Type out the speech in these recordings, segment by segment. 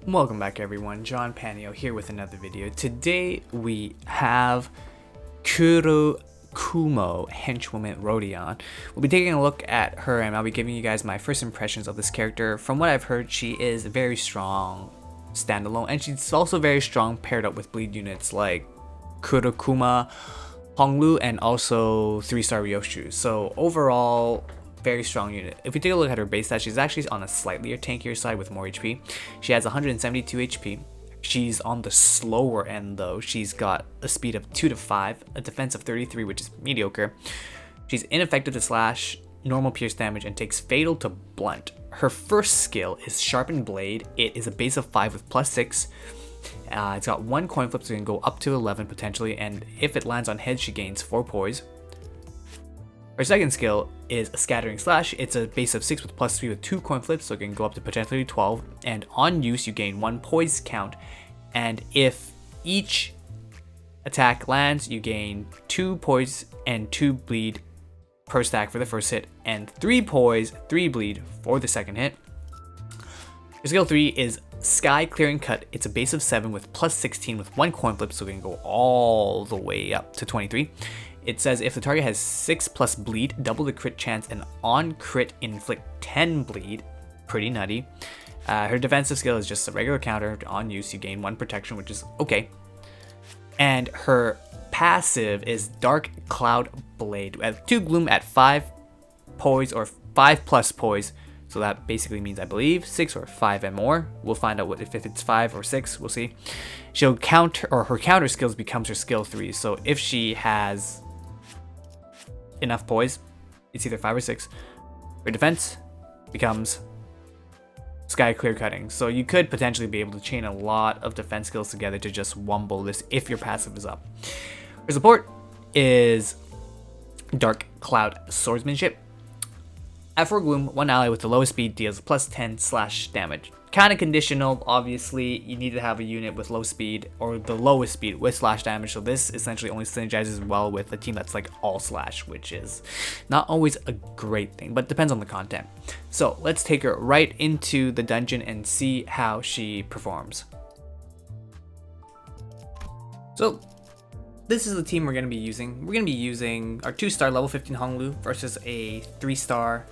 Welcome back everyone, John Panio here with another video. Today we have Kurokumo, Henchwoman Rodion. We'll be taking a look at her and I'll be giving you guys my first impressions of this character. From what I've heard, she is very strong standalone and she's also very strong paired up with bleed units like Kurokumo, Honglu, and also 3-star Ryoshu. So overall, very strong unit. If we take a look at her base stats, she's actually on a slightly tankier side with more HP. She has 172 HP. She's on the slower end though. She's got a speed of 2 to 5, a defense of 33, which is mediocre. She's ineffective to slash, normal pierce damage, and takes fatal to blunt. Her first skill is Sharpened Blade. It is a base of 5 with +6. It's got 1 coin flip, so it can go up to 11 potentially, and if it lands on heads, she gains 4 poise. Her second skill is a Scattering Slash. It's a base of 6 with +3 with 2 coin flips, so it can go up to potentially 12. And on use, you gain 1 poise count. And if each attack lands, you gain 2 poise and 2 bleed per stack for the first hit, and 3 poise, 3 bleed for the second hit. Her skill 3 is Sky Clearing Cut. It's a base of 7 with +16 with 1 coin flip, so it can go all the way up to 23. It says if the target has 6+ bleed, double the crit chance, and on crit inflict 10 bleed. Pretty nutty. Her defensive skill is just a regular counter. On use, you gain 1 protection, which is okay. And her passive is Dark Cloud Blade. 2 gloom at 5 poise or 5+ poise. So that basically means, I believe, 6 or 5 and more. We'll find out if it's 5 or 6. We'll see. She'll counter, or her counter skills becomes her skill 3. So if she has enough poise, it's either 5 or 6. Her defense becomes Sky Clear Cutting. So you could potentially be able to chain a lot of defense skills together to just wumble this if your passive is up. Her support is Dark Cloud Swordsmanship. At 4 gloom, 1 ally with the lowest speed deals +10 slash damage. Kind of conditional, obviously. You need to have a unit with low speed or the lowest speed with slash damage. So this essentially only synergizes well with a team that's like all slash, which is not always a great thing, but depends on the content. So let's take her right into the dungeon and see how she performs. So this is the team we're going to be using. We're going to be using our 2-star level 15 Honglu versus a 3-star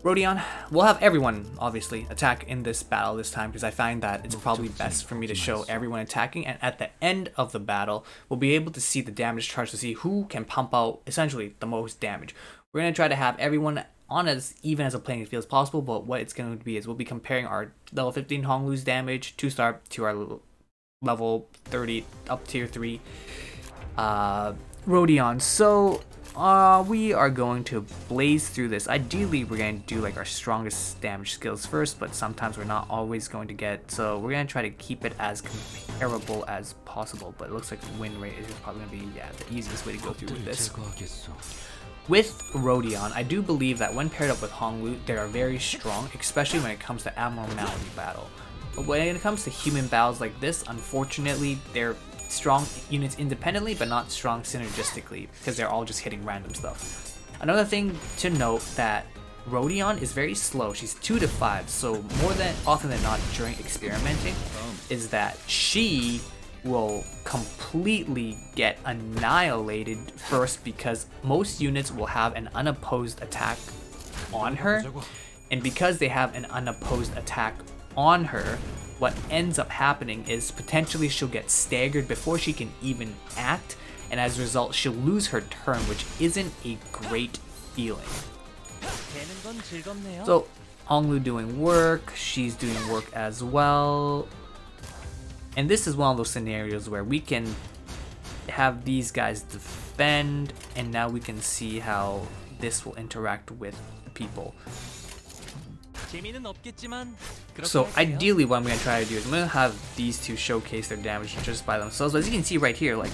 Rodion. We'll have everyone obviously attack in this battle this time because I find that it's probably best for me to show everyone attacking, and at the end of the battle we'll be able to see the damage charge to see who can pump out essentially the most damage. We're going to try to have everyone on as even as a playing field as possible, but what it's going to be is we'll be comparing our level 15 Honglu's damage 2-star to our level 30 up tier 3 Rodion. So we are going to blaze through this. Ideally we're going to do like our strongest damage skills first, but sometimes we're not always going to get, so we're going to try to keep it as comparable as possible, but it looks like win rate is probably going to be the easiest way to go through with this. With Rodion, I do believe that when paired up with Honglu, they are very strong, especially when it comes to abnormality battle. But when it comes to human battles like this, unfortunately they're strong units independently but not strong synergistically because they're all just hitting random stuff. Another thing to note that Rodion is very slow. She's 2 to 5, so more than often than not during experimenting is that she will completely get annihilated first because most units will have an unopposed attack on her, and because they have an unopposed attack on her, what ends up happening is potentially she'll get staggered before she can even act, and as a result she'll lose her turn, which isn't a great feeling. So Honglu doing work, she's doing work as well, and this is one of those scenarios where we can have these guys defend, and now we can see how this will interact with the people. So ideally what I'm going to try to do is I'm going to have these two showcase their damage just by themselves, but as you can see right here, like,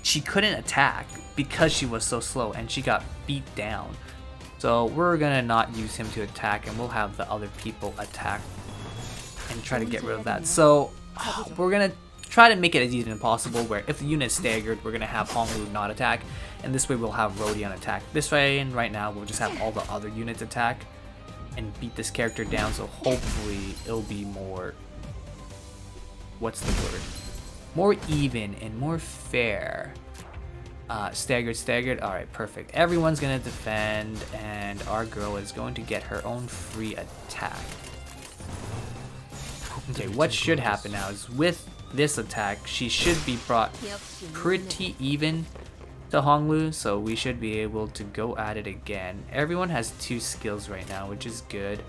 she couldn't attack because she was so slow and she got beat down. So we're going to not use him to attack, and we'll have the other people attack and try to get rid of that. So we're going to try to make it as easy as possible, where if the unit is staggered, we're going to have Honglu not attack, and this way we'll have Rodion attack this way, and right now we'll just have all the other units attack. and beat this character down, so hopefully it'll be more, what's the word? More even and more fair. Staggered. Alright, perfect. Everyone's gonna defend, and our girl is going to get her own free attack. Okay, what should happen now is with this attack, she should be brought pretty even to Honglu, so we should be able to go at it again. Everyone has 2 skills right now, which is good.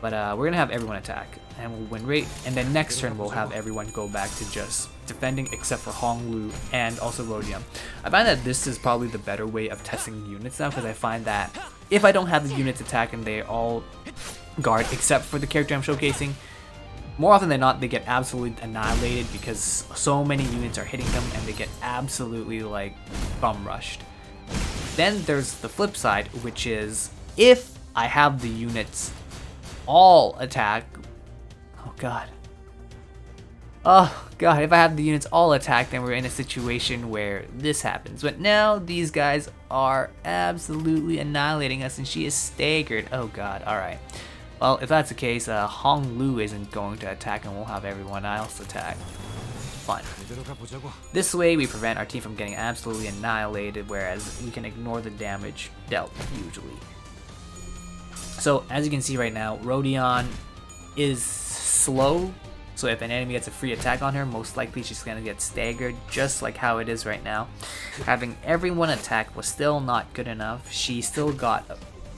But we're gonna have everyone attack, and we'll win rate. And then next turn we'll have everyone go back to just defending, except for Honglu and also Rodion. I find that this is probably the better way of testing units now, because I find that if I don't have the units attack and they all guard except for the character I'm showcasing, more often than not they get absolutely annihilated because so many units are hitting them and they get absolutely like bum rushed. Then there's the flip side, which is if I have the units all attack, oh god, if I have the units all attack, then we're in a situation where this happens. But now these guys are absolutely annihilating us and she is staggered. Oh god. Alright, well, if that's the case, Honglu isn't going to attack and we'll have everyone else attack. Fine. This way we prevent our team from getting absolutely annihilated, whereas we can ignore the damage dealt usually. So as you can see right now, Rodion is slow, so if an enemy gets a free attack on her, most likely she's gonna get staggered, just like how it is right now. Having everyone attack was still not good enough. She still got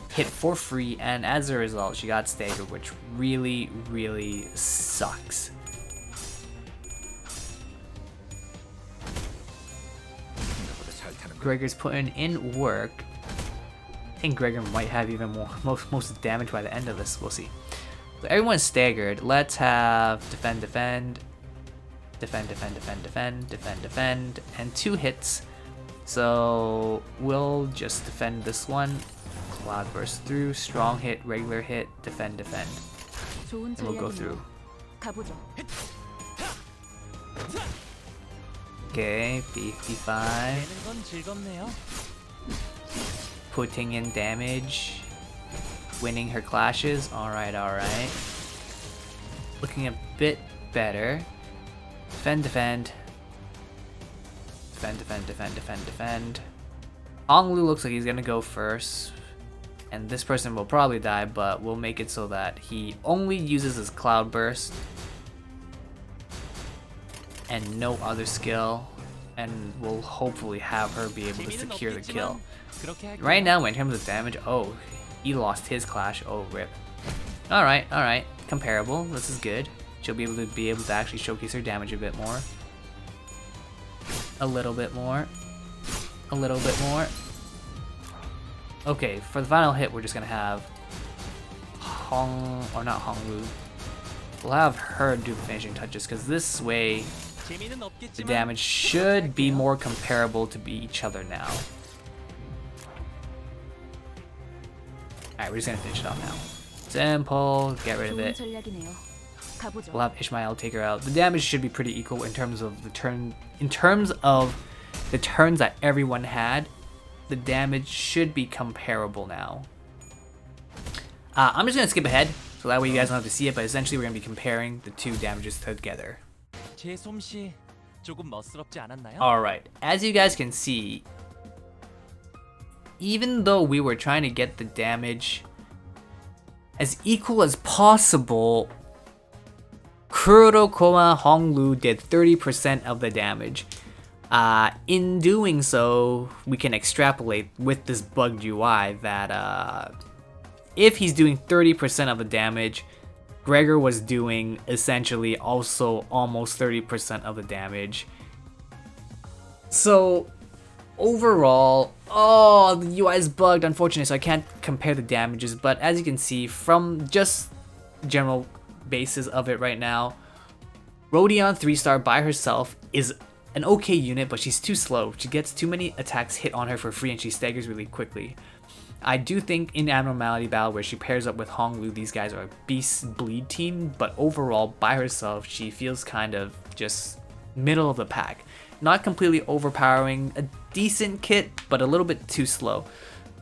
hit for free, and as a result she got staggered, which really sucks. Gregor's putting in work. I think Gregor might have even more most damage by the end of this. We'll see. So everyone's staggered. Let's have defend, and 2 hits. So we'll just defend this one. Cloud burst through, strong hit, regular hit, defend, and we'll go through. Okay, 55. Putting in damage, winning her clashes. Alright. Looking a bit better. Defend. Honglu looks like he's gonna go first, and this person will probably die, but we'll make it so that he only uses his cloud burst and no other skill, and we'll hopefully have her be able to secure the kill. Right now, in terms of damage, oh, he lost his clash. Oh, rip. Alright. Comparable. This is good. She'll be able to actually showcase her damage a bit more. A little bit more. Okay, for the final hit, we're just gonna have Honglu. We'll have her do the finishing touches, because this way the damage should be more comparable to each other now. Alright, we're just gonna finish it off now. Simple, get rid of it. We'll have Ishmael take her out. The damage should be pretty equal in terms of the turns that everyone had. The damage should be comparable now. I'm just gonna skip ahead, so that way you guys don't have to see it, but essentially we're gonna be comparing the 2 damages together. Alright, as you guys can see, even though we were trying to get the damage as equal as possible, Kurokumo Honglu did 30% of the damage. In doing so, we can extrapolate with this bugged UI that if he's doing 30% of the damage, Gregor was doing essentially also almost 30% of the damage. So overall, oh, the UI is bugged, unfortunately, so I can't compare the damages, but as you can see from just general basis of it right now, Rodion 3-star by herself is an okay unit, but she's too slow. She gets too many attacks hit on her for free and she staggers really quickly. I do think in Abnormality Battle, where she pairs up with Honglu, these guys are a beast bleed team, but overall by herself she feels kind of just middle of the pack. Not completely overpowering, a decent kit, but a little bit too slow.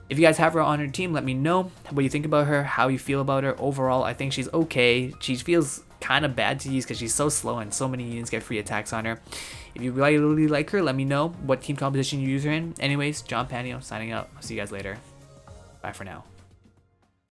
If you guys have her on your team, let me know what you think about her, how you feel about her. Overall, I think she's okay. She feels kind of bad to use because she's so slow and so many units get free attacks on her. If you really like her, let me know what team composition you use her in. Anyways, John Panio signing out. I'll see you guys later. Bye for now.